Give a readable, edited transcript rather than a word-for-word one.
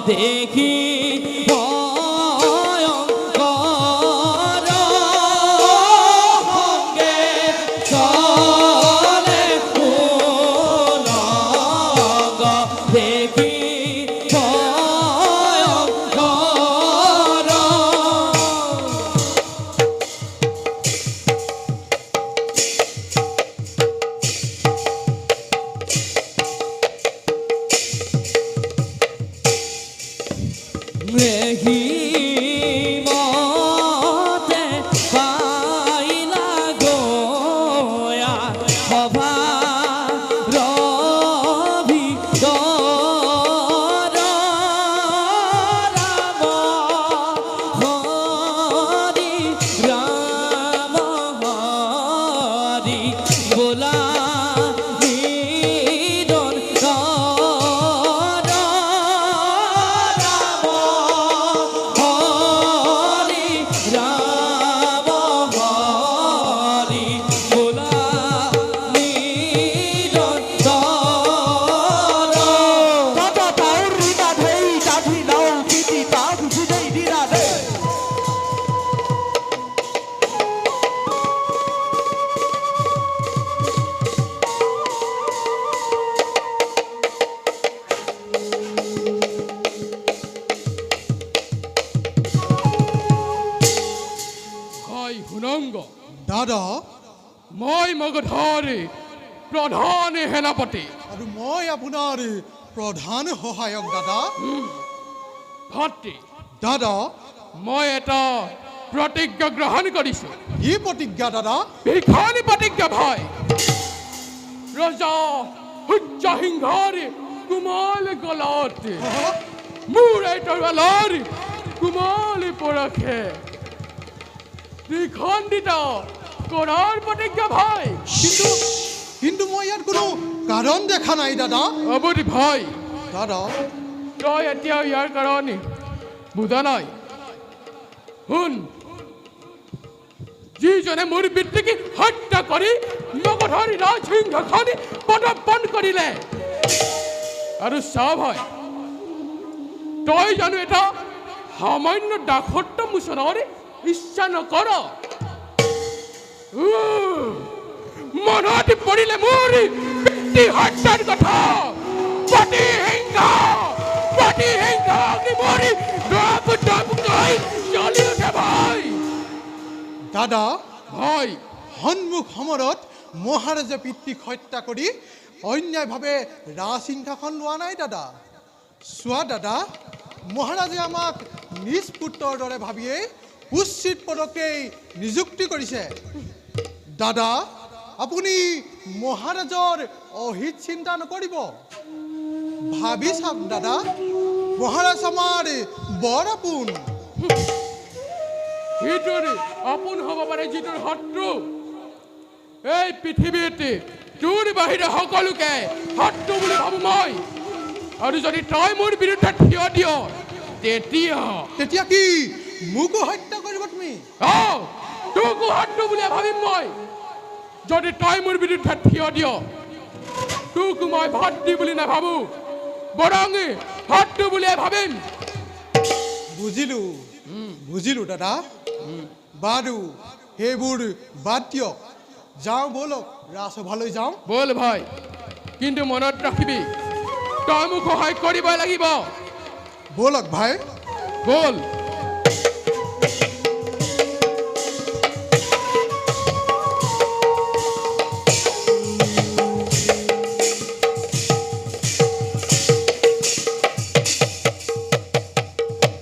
দেখি দাদা মই মগধৰ প্ৰধান সেনাপতি আৰু মই আপোনাৰ প্ৰধান সহায়ক দাদা ভাতৃ দাদা মই এটা প্ৰতিজ্ঞা গ্ৰহণ কৰিছো কি প্ৰতিজ্ঞা দাদা ভিখাৰী প্ৰতিজ্ঞা ভাই ৰজা সূৰ্যসিংহৰ কোমল গলত মোৰ তৰোৱালৰ কোমল পৰশে দ্বিখণ্ডিত কৰাৰ প্ৰতিজ্ঞা ভাই কিন্তু মই ইয়াত কোনো কাৰণ দেখা নাই দাদা অবধি ভাই দাদা তই এতিয়া ইয়াৰ কাৰণ বুজা নাই শুন যিজনে মোৰ পিতৃক হত্যা কৰি মগধৰ ৰাজসিংহাসন পদাৰ্পণ কৰিলে আৰু চা ভাই তই জানো এটা সামান্য দাসত্ব মোচনৰ ইচ্ছা নকৰ মনত পৰিলে মোৰ পিতৃ হত্যাৰ কথা প্ৰতিহিংসা মৰি ডপ ডপকৈ জ্বলি উঠে ভাই দাদা ভাই সন্মুখ সমৰত মহাৰাজে পিতৃক হত্যা কৰি অন্যায়ভাৱে ৰাজসিংহাসন লোৱা নাই দাদা চোৱা দাদা মহাৰাজে আমাক নিজ পুত্ৰৰ দৰে ভাবিয়েই উচিত পদকেই নিযুক্তি কৰিছে দাদা আপুনি মহাৰাজৰ অহিত চিন্তা নকৰিব ভাবি চাওক দাদা মহাৰাজ আমাৰ বৰ আপোন সেইটোৰ আপোন হ'ব পাৰে যিটোৰ শত্ৰু এই পৃথিৱীত তোৰ বাহিৰে সকলোকে শত্ৰু বুলি ভাবো মই আৰু যদি তই মোৰ বিৰুদ্ধে থিয় দিয় তেতিয়া কি মোকো হত্যা কৰিব তুমি তোকো শত্ৰু বুলি ভাবিম মই যদি তই মোৰ বিৰুদ্ধে থিয় দিয় তোক মই ভাতৃ বুলি নাভাবো বৰং শত্ৰু বুলিয়ে ভাবিম বুজিলো দাদা বাৰু সেইবোৰ বাদ দিয়ক যাওঁ ব'লক ৰাজসভালৈ যাওঁ বল ভাই কিন্তু মনত ৰাখিবি তই মোক সহায় কৰিব লাগিব ব'লক ভাই বল